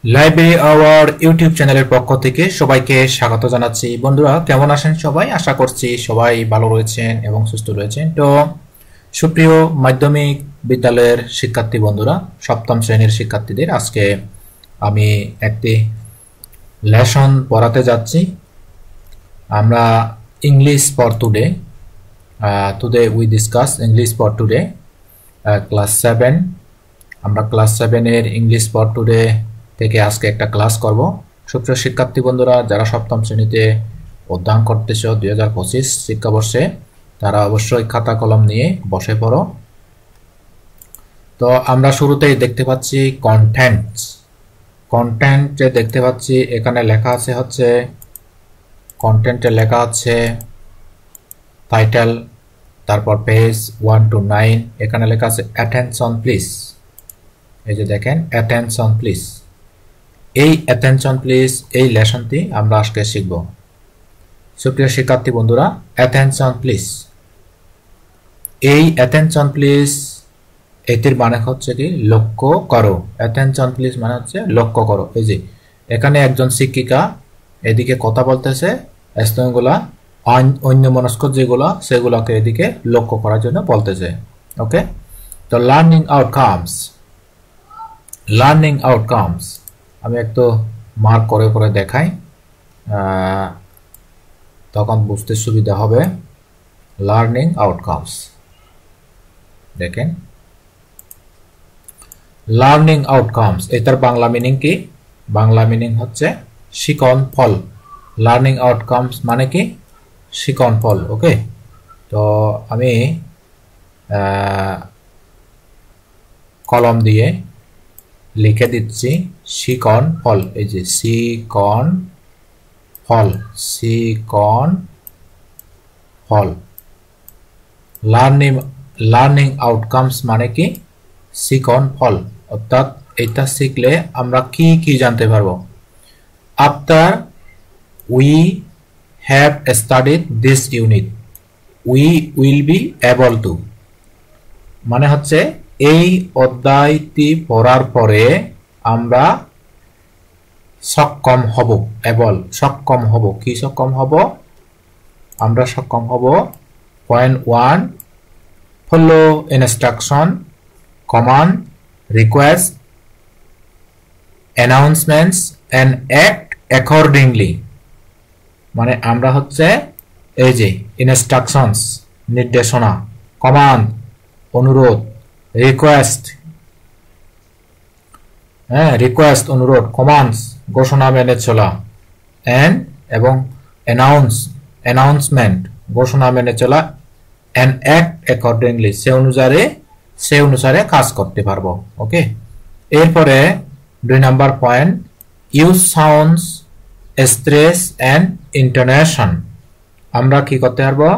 Library our YouTube চ্যানেলের পক্ষ থেকে সবাইকে স্বাগত জানাচ্ছি। বন্ধুরা কেমন আছেন সবাই? আশা করছি সবাই ভালো রয়েছেন এবং সুস্থ রয়েছেন। তো সুপ্রিয় মাধ্যমিক বিদ্যালয়ের শিক্ষার্থী বন্ধুরা, সপ্তম শ্রেণীর শিক্ষার্থীদের আজকে আমি একটি লেসন পড়াতে যাচ্ছি। আমরা English for today today we discuss English for today class 7। আমরা ক্লাস 7 এর ইংলিশ ফর টুডে থেকে আজকে একটা ক্লাস করব। সুপ্রিয় শিক্ষার্থী বন্ধুরা, যারা সপ্তম শ্রেণীতে অধ্যয়ন করতেছ 2025 শিক্ষাবর্ষে, তারা অবশ্যই খাতা কলম নিয়ে বসে পড়ো। তো আমরা শুরুতেই দেখতে পাচ্ছি কন্টেন্টে দেখতে পাচ্ছি এখানে লেখা আছে হচ্ছে কন্টেন্টে লেখা আছে টাইটেল, তারপর পেজ 1 to 9 এখানে লেখা আছে অ্যাটেনশন প্লিজ। এই যে দেখেন অ্যাটেনশন প্লিজ। এই অ্যাটেনশন প্লিজ এই লেসনটি আমরা আজকে শিখব। সুপ্রিয় শিক্ষার্থী বন্ধুরা, অ্যাটেনশন প্লিজ, এই অ্যাটেনশন প্লিজ এটির মানে হচ্ছে কি লক্ষ্য করো। অ্যাটেনশন প্লিজ মানে হচ্ছে লক্ষ্য করো। এই যে এখানে একজন শিক্ষিকা এদিকে কথা বলতেছে, স্থানগুলা অন্য মনস্ক যেগুলো সেগুলোকে এদিকে লক্ষ্য করার জন্য বলতেছে। ওকে, তো লার্নিং আউটকামস আমি একটু মার্ক করে করে দেখাই, তখন বুঝতে সুবিধা হবে। লার্নিং আউটকামস, দেখেন লার্নিং আউটকামস এটার বাংলা মিনিং কি? বাংলা মিনিং হচ্ছে শিখন ফল। লার্নিং আউটকামস মানে কি? শিখন ফল। ওকে, তো আমি কলম দিয়ে লিখে দিচ্ছি শিখন ফল। এই যে শিখন ফল। লার্নিং আউটকামস মানে কি? শিখন ফল। অর্থাৎ এটা শিখলে আমরা কি কি জানতে পারবো। After we have studied this unit we will be able to, মানে হচ্ছে এই অধ্যায়টি পড়ার পরে আমরা সক্ষম হব। সক্ষম হব। কি সক্ষম হব? আমরা সক্ষম হব point 1 follow instruction, command, request, announcements and act accordingly. মানে আমরা হচ্ছে এই যে ইনস্ট্রাকশনস নির্দেশনা, কমান্ড অনুরোধ, রিকোয়েস্ট অনুরোধ, কমান্ডস ঘোষণা মেনে চলা, এবং অ্যানাউন্সমেন্ট ঘোষণা মেনে চলা, এন্ড অ্যাক্ট অ্যাকর্ডিংলি সে অনুসারে কাজ করতে পারবো। ওকে, এরপরে 2 number point, use sounds, stress and intonation. আমরা কি করতে পারবো?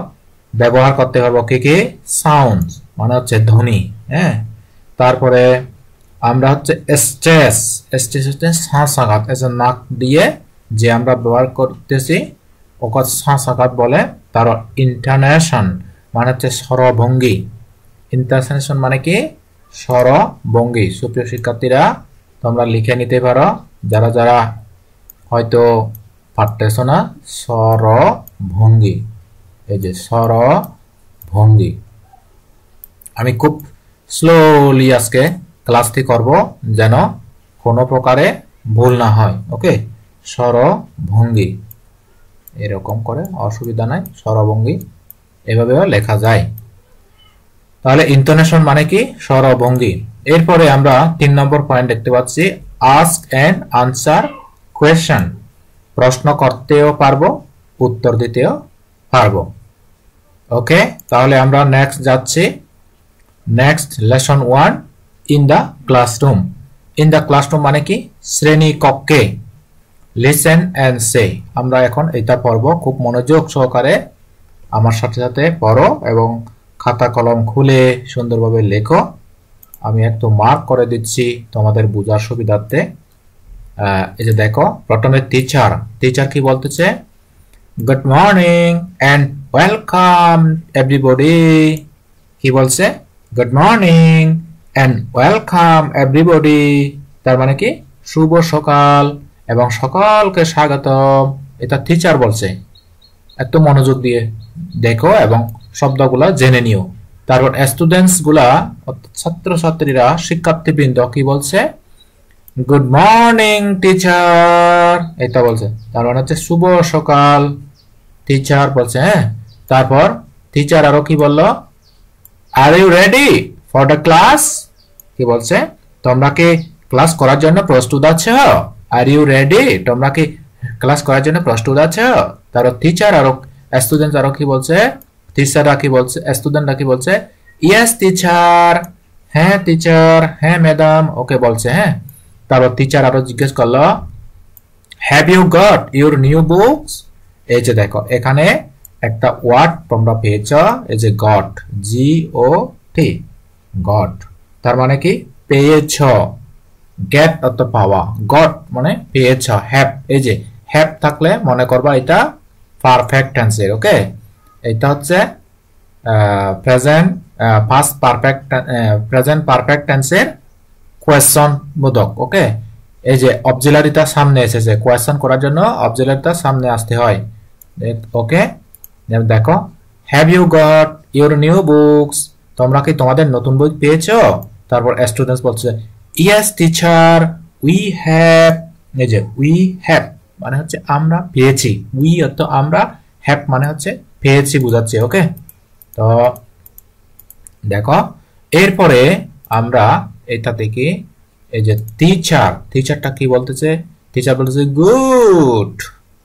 ব্যবহার করতে পারবো কি কি? সাউন্ড মানে হচ্ছে ধ্বনি। তারপরে আমরা হচ্ছে স্ট্রেস হচ্ছে শ্বাসাঘাত, নাক দিয়ে যে আমরা ব্যবহার করতেছি ওকে শ্বাসাঘাত বলে। তারপর ইন্টোনেশন মানে হচ্ছে স্বরভঙ্গি। ইন্টোনেশন মানে কি? স্বরভঙ্গি। সুপ্রিয় শিক্ষার্থীরা, তোমরা লিখে নিতে পারো যারা যারা হয়তো পারতেছ না। স্বরভঙ্গি, এই যে স্বরভঙ্গি। আমি খুব স্লোলি আজকে ক্লাসটি করব যেন কোনো প্রকারে ভুল না হয়। ওকে, স্বরভঙ্গি এরকম করে, অসুবিধা নাই। স্বরভঙ্গি এভাবেও লেখা যায়। তাহলে ইন্টোনেশন মানে কি? স্বরভঙ্গি। এরপরে আমরা 3 নম্বর পয়েন্ট দেখতে পাচ্ছি, আস্ক এন্ড আনসার কোয়েশ্চন। প্রশ্ন করতেও পারবো, উত্তর দিতেও পারবো। ওকে, তাহলে আমরা নেক্সট যাচ্ছি। Next lesson 1, in the classroom. In the classroom মানে কি? শ্রেণী কক্ষে। লিসেন এন্ড সে, আমরা এখন এটা পড়বো। খুব মনোযোগ সহকারে আমার সাথে সাথে পড়ো এবং খাতা কলম খুলে সুন্দরভাবে লেখো। আমি একটু মার্ক করে দিচ্ছি তোমাদের বোঝার সুবিধার্থে। এই যে দেখো, প্রথমে টিচার কি বলতেছে? Good morning and welcome everybody. কি বলছে? Good morning and welcome everybody. তার মানে কি? শুভ সকাল এবং সকলকে স্বাগতম, এটা টিচার বলছে। একটু মনোযোগ দিয়ে দেখো এবং শব্দগুলো জেনে নিও। তারপর স্টুডেন্টস গুলা, ছাত্রছাত্রীরা, শিক্ষার্থীবৃন্দ কি বলছে? গুড মর্নিং টিচার, এটা বলছে। তার মানে হচ্ছে শুভ সকাল, টিচার বলছে। হ্যাঁ, তারপর টিচার আরো কি বললো? Are you ready for the class? কি বলছে? তোমরা কি ক্লাস করার জন্য প্রস্তুত আছো? Are you ready? তোমরা কি ক্লাস করার জন্য প্রস্তুত আছো? তারপর টিচার আরো স্টুডেন্ট আরো কি বলছে? টিচাররা কি বলছে? স্টুডেন্টরা কি বলছে? ইয়েস টিচার, হ্যাঁ টিচার, হ্যাঁ ম্যাডাম, ওকে বলছে। হ্যাঁ, তারপর টিচার আরো জিজ্ঞেস করলো, have you got your new books? এই যে দেখো এখানে একটা ওয়ার্ড তোমরা পেয়েছ, এই যে গট, জি ও টি, গট। তার মানে কি? পেয়েছ। গেট অর্থ পাওয়া, গট মানে পেয়েছ। হ্যাভ, এই যে হ্যাভ থাকলে মনে করবা এটা পারফেক্ট টেন্সের। ওকে, এটা হচ্ছে present past perfect, present perfect টেন্সের কোয়েশ্চন বোধক। ওকে, এই যে অক্সিলারিটা সামনে এসেছে, কোয়েশ্চন করার জন্য অক্সিলারিটা সামনে আসতে হয়। ওকে, দেখো, have you got your new books? তোমরা কি তোমাদের নতুন বই পেয়েছো? তারপর স্টুডেন্টস বলছে, ইয়েস টিচার উই হ্যাভ। এই যে উই হ্যাভ মানে হচ্ছে আমরা পেয়েছি, উই অর্থ আমরা, হ্যাভ মানে হচ্ছে পেয়েছি বুঝাচ্ছে। ওকে, তো দেখো এরপরে আমরা এটা থেকে এই যে টিচার, টিচারটা কি বলতেছে? টিচার বলতেছে গুড।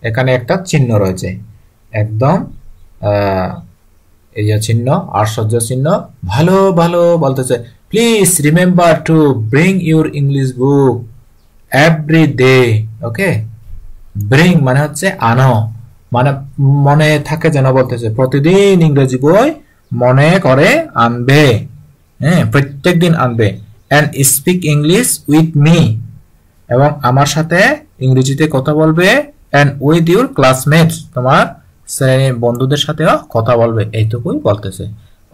এখানে একটা চিহ্ন রয়েছে, একদম এই যে চিহ্ন, আশ্চর্য চিহ্ন, ভালো ভালো বলতেছে। Please remember to bring your English book every day. Okay, bring মানে হচ্ছে আনো, মানে মনে থাকে যেন বলতেছে, প্রতিদিন ইংরেজি বই মনে করে আনবে। হ্যাঁ, প্রত্যেক দিন আনবে। And speak English with me, এবং আমার সাথে ইংরেজিতে কথা বলবে। এন্ড উইথ ইউর ক্লাসমেটস, তোমার শ্রেণীর বন্ধুদের সাথেও কথা বলবে। এইটুকুই বলতেছে।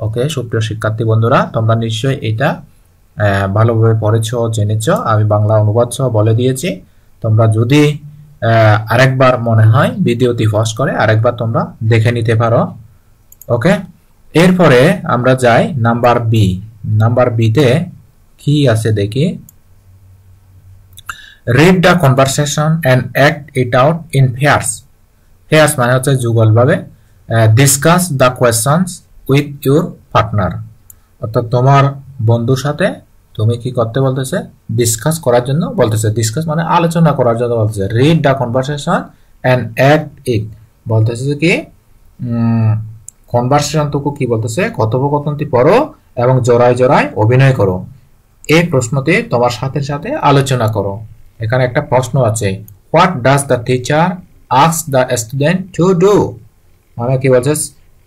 ওকে, সুপ্রিয় শিক্ষার্থী বন্ধুরা, তোমরা নিশ্চয়ই এটা ভালোভাবে পড়েছো, জেনেছো। আমি বাংলা অনুবাদ সহ বলে দিয়েছি। তোমরা যদি আরেকবার মনে হয় ভিডিওটি পজ করে আরেকবার তোমরা দেখে নিতে পারো। ওকে, এরপরে আমরা যাই নাম্বার বি। নাম্বার বিতে কি আছে দেখি। Read the conversation and act it out in pairs. Pairs মানে হচ্ছে যুগলভাবে। Discuss the questions with your partner, অর্থাৎ তোমার বন্ধুর সাথে তুমি কি করতে বলতেছে? ডিসকাস করার জন্য বলতেছে। ডিসকাস মানে আলোচনা করার জন্য বলতেছে। Read the conversation and act it বলতেছে কি কনভারসেশনটুকু কি বলতেছে? কথোপকথনটি পড়ো এবং জোড়ায় জোড়ায় অভিনয় করো। এই প্রশ্নতে তোমার সাথে সাথে আলোচনা করো। এখানে একটা প্রশ্ন আছে, what does the teacher ask the student to do? মানে কি বলছে?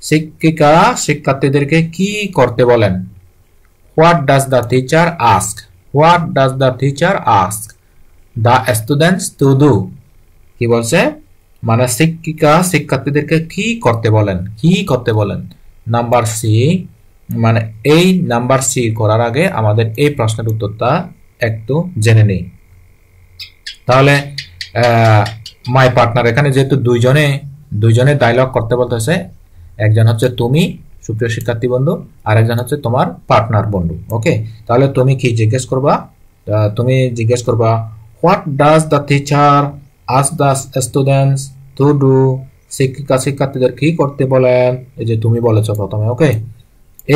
শিক্ষিকা শিক্ষার্থীদেরকে কি করতে বলেন? What does the teacher ask? What does the teacher ask the students to do? কি বলছে? মানে শিক্ষিকা শিক্ষার্থীদেরকে কি করতে বলেন? কি করতে বলেন? Number C. মানে এই নাম্বার সি করার আগে আমাদের এই প্রশ্নের উত্তরটা একটু জেনে নেই। তাহলে মাই পার্টনার, এখানে যেহেতু দুইজনে ডায়লগ করতে বলতেছে, একজন হচ্ছে তুমি সুপ্রিয় শিক্ষার্থী বন্ধু, আর একজন হচ্ছে তোমার পার্টনার বন্ধু। ওকে, তাহলে তুমি কি জিজ্ঞেস করবা? তুমি জিজ্ঞেস করবা what does the teacher ask the students to do? শিক্ষিকা শিক্ষার্থীদের কি করতে বলেন? এই যে তুমি বলেছো প্রথমে। ওকে,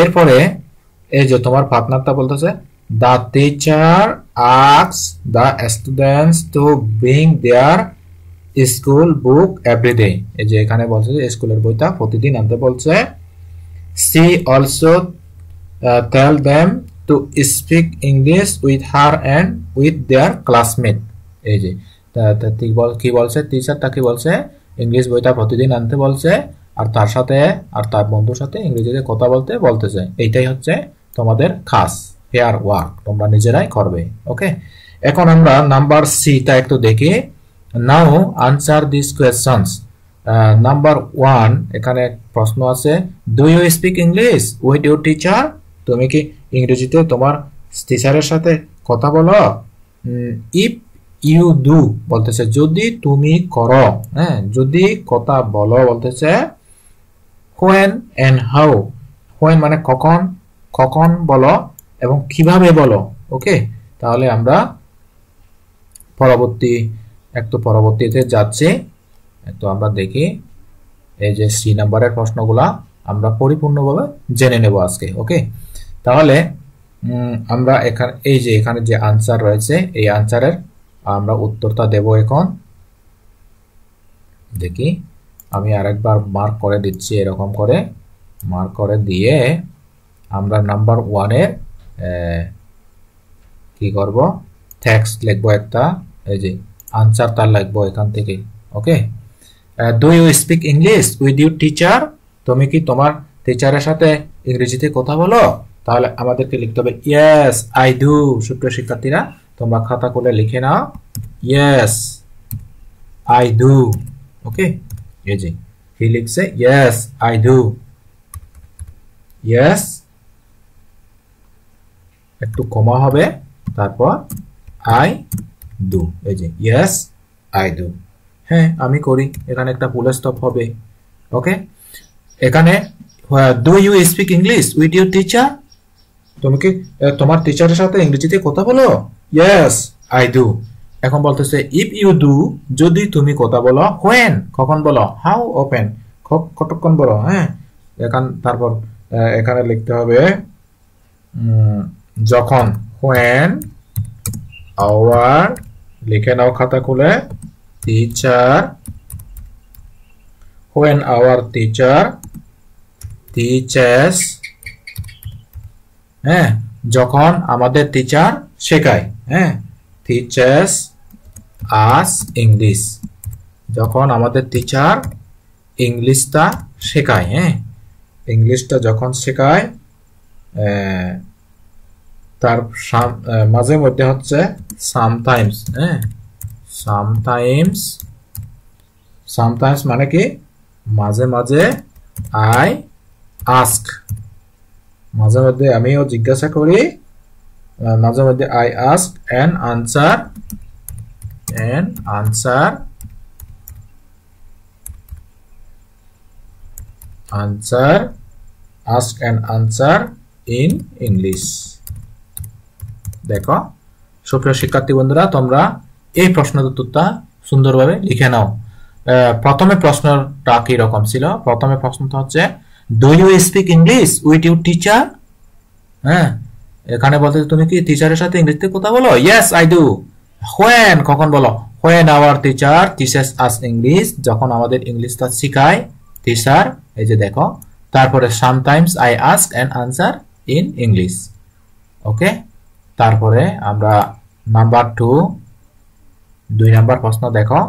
এরপরে এই যে তোমার পার্টনারটা বলতেছে the teacher asks the students to bring their school book everyday. এই যে এখানে বলছে যে স্কুলের বইটা প্রতিদিন আনতে বলছে। She also tell them to speak English with her and with their classmate. এই যে কি বলছে? টিচারটা কি বলছে? ইংলিশ বইটা প্রতিদিন আনতে বলছে, আর তার সাথে আর তার বন্ধুর সাথে ইংরেজিতে কথা বলতে বলতেছে। এইটাই হচ্ছে তোমাদের খাস পেয়ার ওয়ার্ক, তোমরা নিজেরাই করবে। ওকে, এখন আমরা নাম্বার সিটা একটু দেখি। Now answer this questions. Number 1, এখানে প্রশ্ন আছে, do you speak English with your teacher? তুমি কি ইংরেজিতে তোমার টিচারের সাথে কথা বলো? ইফ ইউ ডু বলতেছে যদি তুমি করো, হ্যাঁ যদি কথা বলো বলতেছে when and how। when মানে কখন, কখন বলো এবং কিভাবে বলো। ওকে, তাহলে আমরা পরবর্তীতে যাচ্ছি। তো আমরা দেখি এই যে সি নাম্বারের প্রশ্নগুলা আমরা পরিপূর্ণভাবে জেনে নেব আজকে। ওকে, তাহলে আমরা এখানে যে আনসার রয়েছে এই আনসারের আমরা উত্তরটা দেব। এখন দেখি আমি আরেকবার মার্ক করে দিচ্ছি, এরকম করে মার্ক করে দিয়ে আমরা নাম্বার 1 এর কি করব, টেক্সট লিখবো একটা, এই যে আনসার তার লিখবো এখান থেকে। Okay, do you speak English with your teacher? তুমি কি তোমার টিচারের সাথে ইংরেজিতে কথা বলো? তাহলে আমাদেরকে লিখতে হবে ইয়েস আই ডু। সুপ্রিয় শিক্ষার্থীরা তোমরা খাতা খুলে লিখে নাও ইয়েস আই ডু। ওকে, এই যে কি লিখছে ইয়েস আই ডু। ইয়েস একটু কমা হবে, তারপর আই ডু। এই যে ইয়েস আই ডু, হ্যাঁ আমি করি। এখানে একটা ফুল স্টপ হবে। ওকে, এখানে do you speak English with your teacher? তুমি কি তোমার টিচারের সাথে ইংরেজিতে কথা বলো? Yes I do. এখন বলতেছে ইফ ইউ ডু, যদি তুমি কথা বলো, when কখন বলো, হাউ ওপেন কতক্ষণ বলো। হ্যাঁ, তারপর এখানে লিখতে হবে যখন, when our, লিখে নাও খাতা খুলে, teacher, when our teacher teaches, হ্যাঁ যখন আমাদের টিচার শেখায়, হ্যাঁ teaches us English, যখন আমাদের টিচার ইংলিশটা শেখায়, হ্যাঁ ইংলিশটা যখন শেখায়, তার মাঝে মধ্যে হচ্ছে sometimes, হ্যাঁ sometimes মানে কি মাঝে মাঝে I ask, মাঝে মধ্যে আমিও জিজ্ঞাসা করি, মাঝে মধ্যে I ask and answer ask and answer in English। দেখো সুপ্রিয় শিক্ষার্থী বন্ধুরা, তোমরা এই প্রশ্নের উত্তরটা সুন্দরভাবে লিখে নাও। প্রথমে প্রশ্নটা কি রকম ছিল? প্রথমে প্রশ্নটা হচ্ছে do you speak English with your teacher? হ্যাঁ, এখানে বলতে তুমি কি টিচারের সাথে ইংরেজিতে কথা বলো? Yes I do. when কখন বলো? when our teacher teaches us English, যখন আমাদের ইংলিশটা শেখায় টিচার। এই যে দেখো, তারপরে sometimes I ask and answer in English। ওকে, তারপরে আমরা নাম্বার 2, 2 নাম্বার প্রশ্ন দেখো।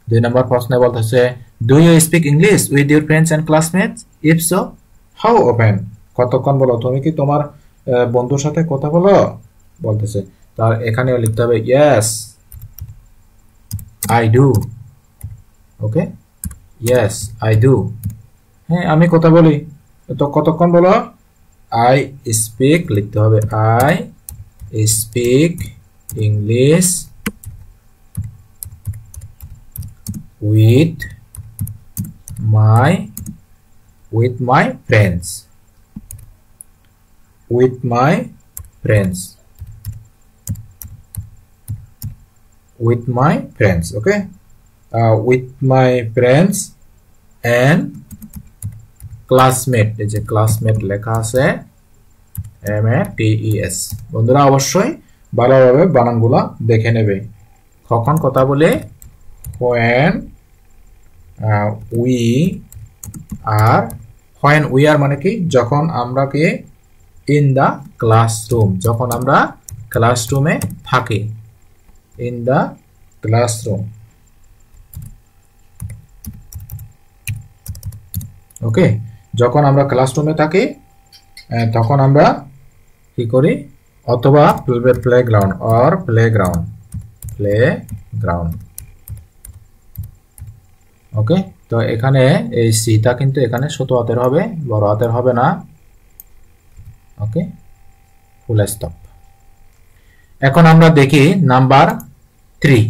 2 নাম্বার প্রশ্নে বলতেছে do you speak English with your friends and classmates? If so how often, কতক্ষণ বলো? তুমি কি তোমার বন্ধুর সাথে কথা বলো বলতেছে। তার এখানেও লিখতে হবে yes I do. Okay, yes I do, হ্যাঁ আমি কথা বলি। তো কতক্ষণ বলো? আই স্পিক, লিখতে হবে I speak English with my friends, with my friends, okay, with my friends and classmate। এই যে classmate লেখা আছে MATES। বন্ধুরা অবশ্যই ভালোভাবে বানানগুলো দেখে নেবে। কখন কথা বলে? when we are মানে কি যখন আমরা কি in the classroom, যখন আমরা ক্লাসরুমে থাকি, in the classroom। ওকে, যখন আমরা ক্লাসরুমে থাকি তখন আমরা কি করি? অথবা প্লেগ্রাউন্ড or প্লেগ্রাউন্ড। ওকে, তো এখানে এই সিটা কিন্তু এখানে ছোট হাতের হবে, বড় হাতের হবে না। Okay, full stop. এখন আমরা দেখি নাম্বার 3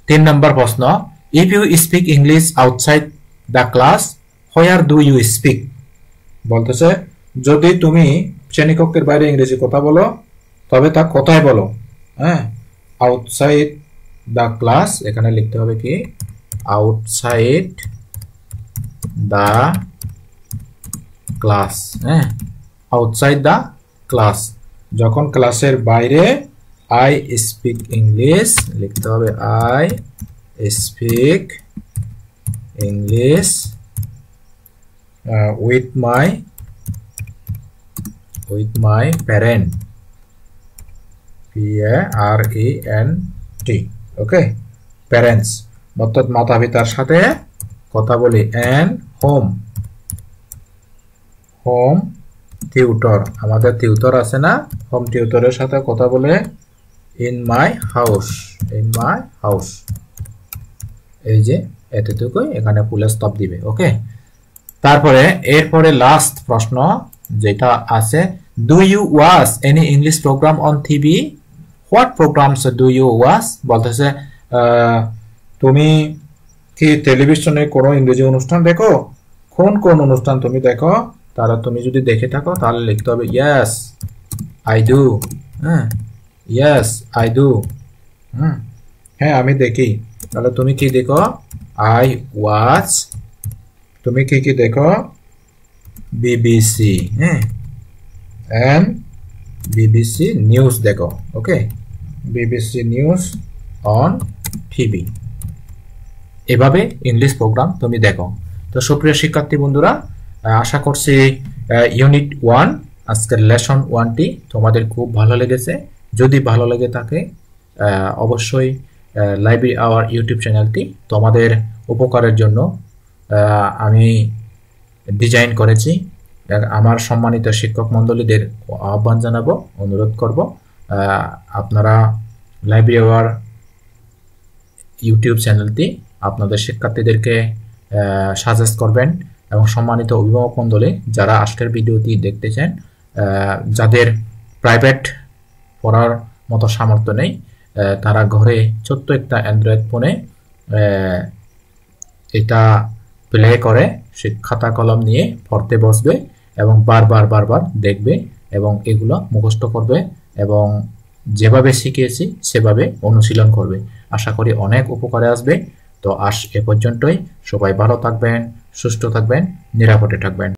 3 নম্বর প্রশ্ন if you speak English outside the class where do you speak বলতেছে যদি তুমি শ্রেণীকক্ষের বাইরে ইংরেজি কথা বলো তবে তা কোথায় বলো হ্যাঁ আউটসাইড দ্য ক্লাস এখানে লিখতে হবে কি আউটসাইড দ্য ক্লাস হ্যাঁ আউটসাইড দ্য ক্লাস যখন ক্লাসের বাইরে আই স্পিক ইংলিশ লিখতে হবে I speak English with my parent P-A-R-E-N-T okay parents অর্থাৎ মাতা পিতার সাথে কথা বলি and হোম টিউটর আমাদের টিউটর আছে না হোম টিউটরের সাথে কথা বলে in my house এই যে এতটুকুই এখানে ফুল স্টপ দিবে ওকে তারপরে এরপরে লাস্ট প্রশ্ন যেটা আছে do you watch any English program on TV what programs do you watch বলতেছে তুমি কি টেলিভিশনে কোনো ইংরেজি অনুষ্ঠান দেখো কোন কোন অনুষ্ঠান তুমি দেখো তারা তুমি যদি দেখে থাকো তাহলে লিখতে হবে yes I do yes I do হ্যাঁ আমি দেখি তাহলে তুমি কি দেখো আই ওয়াচ তুমি কি কি দেখো বিবিসি এন্ড বিবিসি নিউজ দেখো ওকে বিবিসি নিউজ অন টিভি এভাবে ইংলিশ প্রোগ্রাম তুমি দেখো তো সুপ্রিয় শিক্ষার্থী বন্ধুরা আশা করছি ইউনিট 1 আজকের লেসন 1টি তোমাদের খুব ভালো লেগেছে যদি ভালো লেগে থাকে অবশ্যই লাইব্রেরি আওয়ার ইউটিউব চ্যানেলটি তোমাদের উপকারের জন্য আমি ডিজাইন করেছি আমার সম্মানিত শিক্ষক মণ্ডলীদের আহ্বান জানাবো অনুরোধ করব আপনারা লাইব্রেরি আওয়ার ইউটিউব চ্যানেলটি আপনাদের শিক্ষার্থীদেরকে সাজেস্ট করবেন এবং সম্মানিত অভিভাবক মণ্ডলী যারা আজকের ভিডিওটি দেখতে চান যাদের প্রাইভেট পড়ার মতো সামর্থ্য নেই তারা ঘরে ছোট্ট একটা অ্যান্ড্রয়েড ফোনে এটা প্লে করে সে খাতা কলম নিয়ে পড়তে বসবে এবং বারবার দেখবে এবং এগুলো মুখস্থ করবে এবং যেভাবে শিখিয়েছি সেভাবে অনুশীলন করবে আশা করি অনেক উপকারে আসবে তো এ পর্যন্তই সবাই ভালো থাকবেন সুস্থ থাকবেন নিরাপদে থাকবেন